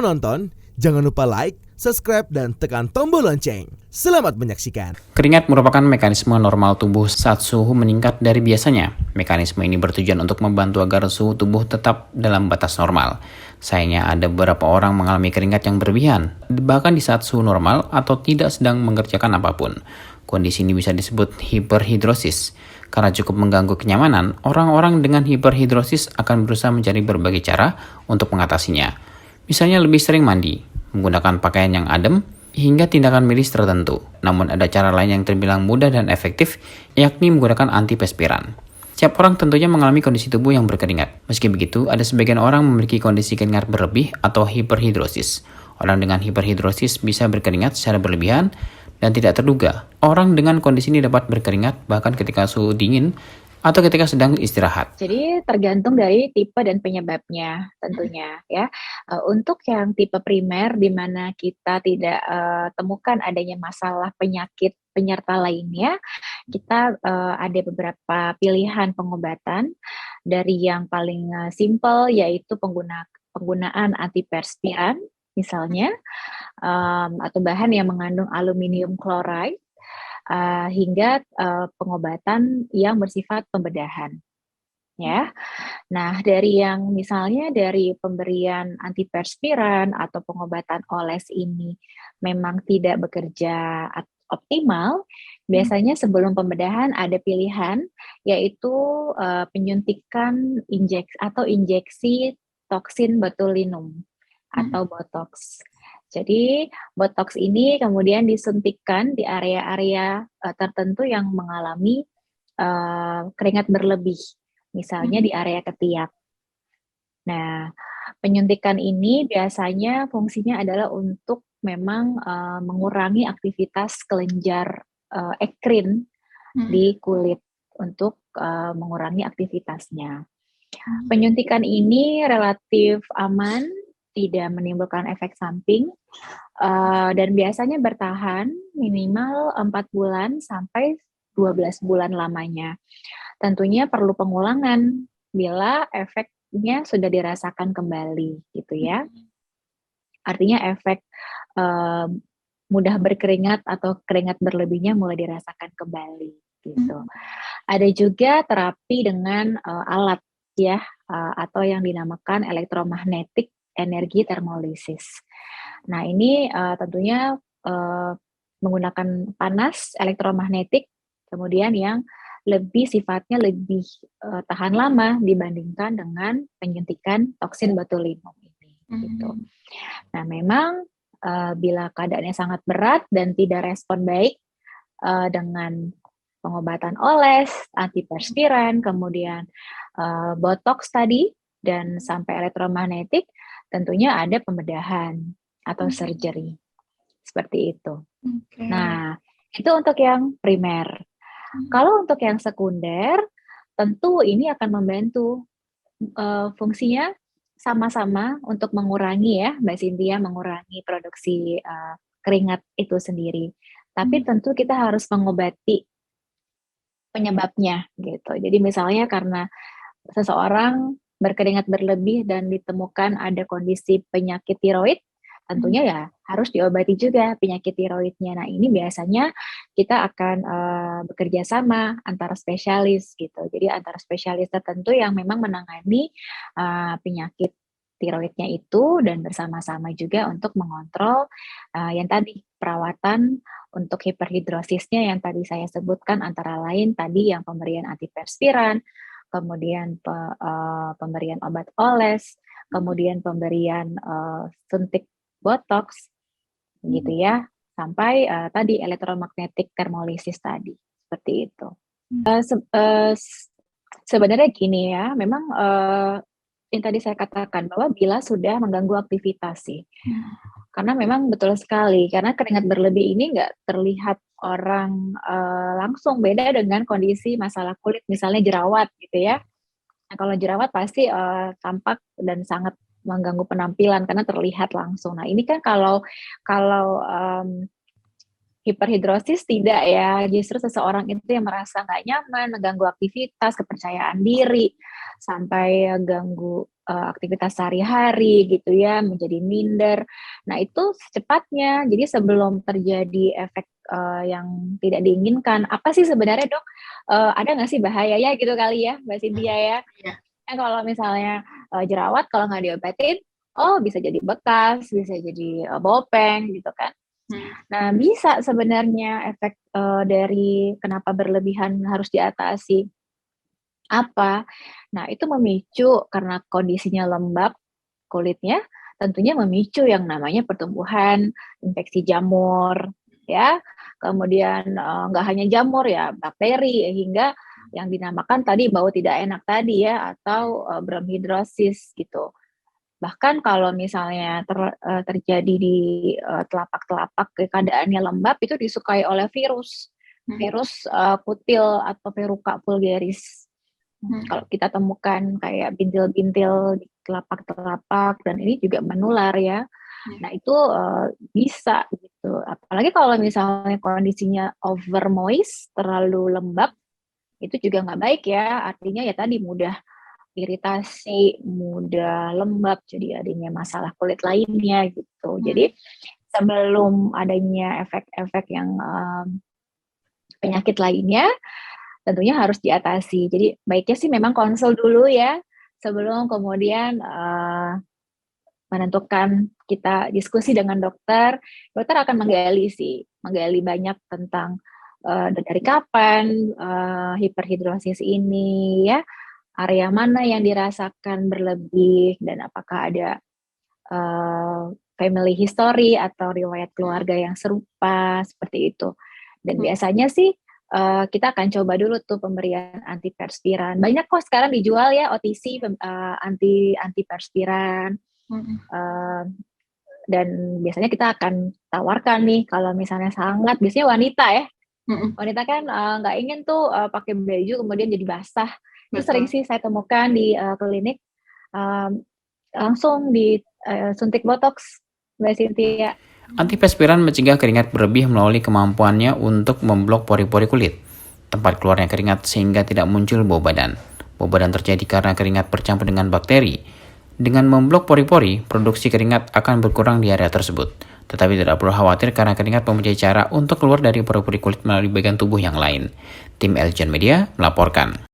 menonton, jangan lupa like, subscribe, dan tekan tombol lonceng. Selamat menyaksikan. Keringat merupakan mekanisme normal tubuh saat suhu meningkat dari biasanya. Mekanisme ini bertujuan untuk membantu agar suhu tubuh tetap dalam batas normal. Sayangnya ada beberapa orang mengalami keringat yang berlebihan, bahkan di saat suhu normal atau tidak sedang mengerjakan apapun. Kondisi ini bisa disebut hiperhidrosis. Karena cukup mengganggu kenyamanan, orang-orang dengan hiperhidrosis akan berusaha mencari berbagai cara untuk mengatasinya. Misalnya lebih sering mandi, menggunakan pakaian yang adem, hingga tindakan medis tertentu. Namun ada cara lain yang terbilang mudah dan efektif, yakni menggunakan antiperspiran. Setiap orang tentunya mengalami kondisi tubuh yang berkeringat. Meski begitu, ada sebagian orang memiliki kondisi keringat berlebih atau hiperhidrosis. Orang dengan hiperhidrosis bisa berkeringat secara berlebihan dan tidak terduga. Orang dengan kondisi ini dapat berkeringat bahkan ketika suhu dingin atau ketika sedang istirahat. Jadi tergantung dari tipe dan penyebabnya tentunya ya. Untuk yang tipe primer di mana kita tidak temukan adanya masalah penyakit penyerta lainnya, kita ada beberapa pilihan pengobatan dari yang paling simpel yaitu penggunaan antiperspiran misalnya, atau bahan yang mengandung aluminium chloride, hingga pengobatan yang bersifat pembedahan, ya. Nah, dari yang misalnya dari pemberian antiperspiran atau pengobatan oles ini memang tidak bekerja optimal, biasanya sebelum pembedahan ada pilihan, yaitu penyuntikan injeksi toksin botulinum atau botox. Jadi botox ini kemudian disuntikkan di area-area tertentu yang mengalami keringat berlebih, misalnya di area ketiak. Nah, penyuntikan ini biasanya fungsinya adalah untuk memang mengurangi aktivitas kelenjar ekrin di kulit untuk mengurangi aktivitasnya. Penyuntikan ini relatif aman, tidak menimbulkan efek samping, dan biasanya bertahan minimal 4 bulan sampai 12 bulan lamanya. Tentunya perlu pengulangan bila efeknya sudah dirasakan kembali gitu ya. Artinya efek mudah berkeringat atau keringat berlebihnya mulai dirasakan kembali gitu. Ada juga terapi dengan alat ya, atau yang dinamakan elektromagnetik energi termolisis. Nah, ini tentunya menggunakan panas elektromagnetik, kemudian yang sifatnya lebih tahan lama dibandingkan dengan penyuntikan toksin botulinum ini, gitu. Nah, memang bila keadaannya sangat berat dan tidak respon baik dengan pengobatan oles, antiperspiran, kemudian botox tadi, dan sampai elektromagnetik, tentunya ada pembedahan atau surgery. Seperti itu. Nah, itu untuk yang primer. Kalau untuk yang sekunder, tentu ini akan membantu fungsinya sama-sama untuk mengurangi ya, Mbak Cynthia, mengurangi produksi keringat itu sendiri. Tapi tentu kita harus mengobati penyebabnya gitu. Jadi misalnya karena seseorang berkeringat berlebih dan ditemukan ada kondisi penyakit tiroid, tentunya ya harus diobati juga penyakit tiroidnya. Nah, ini biasanya kita akan bekerja sama antara spesialis gitu. Jadi antara spesialis tertentu yang memang menangani penyakit tiroidnya itu dan bersama-sama juga untuk mengontrol yang tadi perawatan untuk hiperhidrosisnya yang tadi saya sebutkan, antara lain tadi yang pemberian antiperspiran, kemudian pemberian obat oles, kemudian pemberian suntik botox, gitu ya, sampai tadi elektromagnetik termolisis tadi, seperti itu. Sebenarnya gini ya, memang yang tadi saya katakan bahwa bila sudah mengganggu aktivitas sih, karena memang betul sekali, karena keringat berlebih ini nggak terlihat orang langsung, beda dengan kondisi masalah kulit, misalnya jerawat gitu ya. Nah, kalau jerawat pasti tampak dan sangat mengganggu penampilan karena terlihat langsung. Nah, ini kan kalau hiperhidrosis tidak ya, justru seseorang itu yang merasa nggak nyaman, mengganggu aktivitas, kepercayaan diri, sampai ganggu aktivitas sehari-hari gitu ya, menjadi minder. Nah itu secepatnya, jadi sebelum terjadi efek yang tidak diinginkan, apa sih sebenarnya dok, ada nggak sih bahayanya gitu kali ya Mbak Cynthia ya? Iya. Kan kalau misalnya jerawat kalau nggak diobatin, oh bisa jadi bekas, bisa jadi bopeng gitu kan. Nah, bisa sebenarnya efek, dari kenapa berlebihan harus diatasi. Apa? Nah, itu memicu karena kondisinya lembab kulitnya, tentunya memicu yang namanya pertumbuhan infeksi jamur, ya. Kemudian, nggak hanya jamur ya, bakteri, hingga yang dinamakan tadi bau tidak enak tadi ya, atau, bromhidrosis gitu. Bahkan kalau misalnya terjadi di, telapak-telapak keadaannya lembab itu disukai oleh virus, virus, kutil atau Verruca vulgaris. Kalau kita temukan kayak bintil-bintil di telapak-telapak dan ini juga menular ya. Nah itu, bisa gitu. Apalagi kalau misalnya kondisinya over moist, terlalu lembab, itu juga nggak baik ya. Artinya ya tadi mudah iritasi, mudah lembab, jadi adanya masalah kulit lainnya gitu. Jadi sebelum adanya efek-efek yang penyakit lainnya, tentunya harus diatasi. Jadi baiknya sih memang konsul dulu ya, sebelum kemudian menentukan kita diskusi dengan dokter. Dokter akan menggali banyak tentang dari kapan hiperhidrosis ini ya, area mana yang dirasakan berlebih dan apakah ada family history atau riwayat keluarga yang serupa seperti itu. Dan biasanya sih kita akan coba dulu tuh pemberian antiperspiran. Banyak kok sekarang dijual ya OTC antiperspiran. Dan biasanya kita akan tawarkan nih kalau misalnya sangat, biasanya wanita ya. Wanita kan nggak ingin tuh pakai baju kemudian jadi basah. Itu sering sih saya temukan di klinik, langsung disuntik botox, Mbak Cynthia. Antiperspiran mencegah keringat berlebih melalui kemampuannya untuk memblok pori-pori kulit, tempat keluarnya keringat sehingga tidak muncul bau badan. Bau badan terjadi karena keringat bercampur dengan bakteri. Dengan memblok pori-pori, produksi keringat akan berkurang di area tersebut. Tetapi tidak perlu khawatir karena keringat mempunyai cara untuk keluar dari pori-pori kulit melalui bagian tubuh yang lain. Tim Eljon Media melaporkan.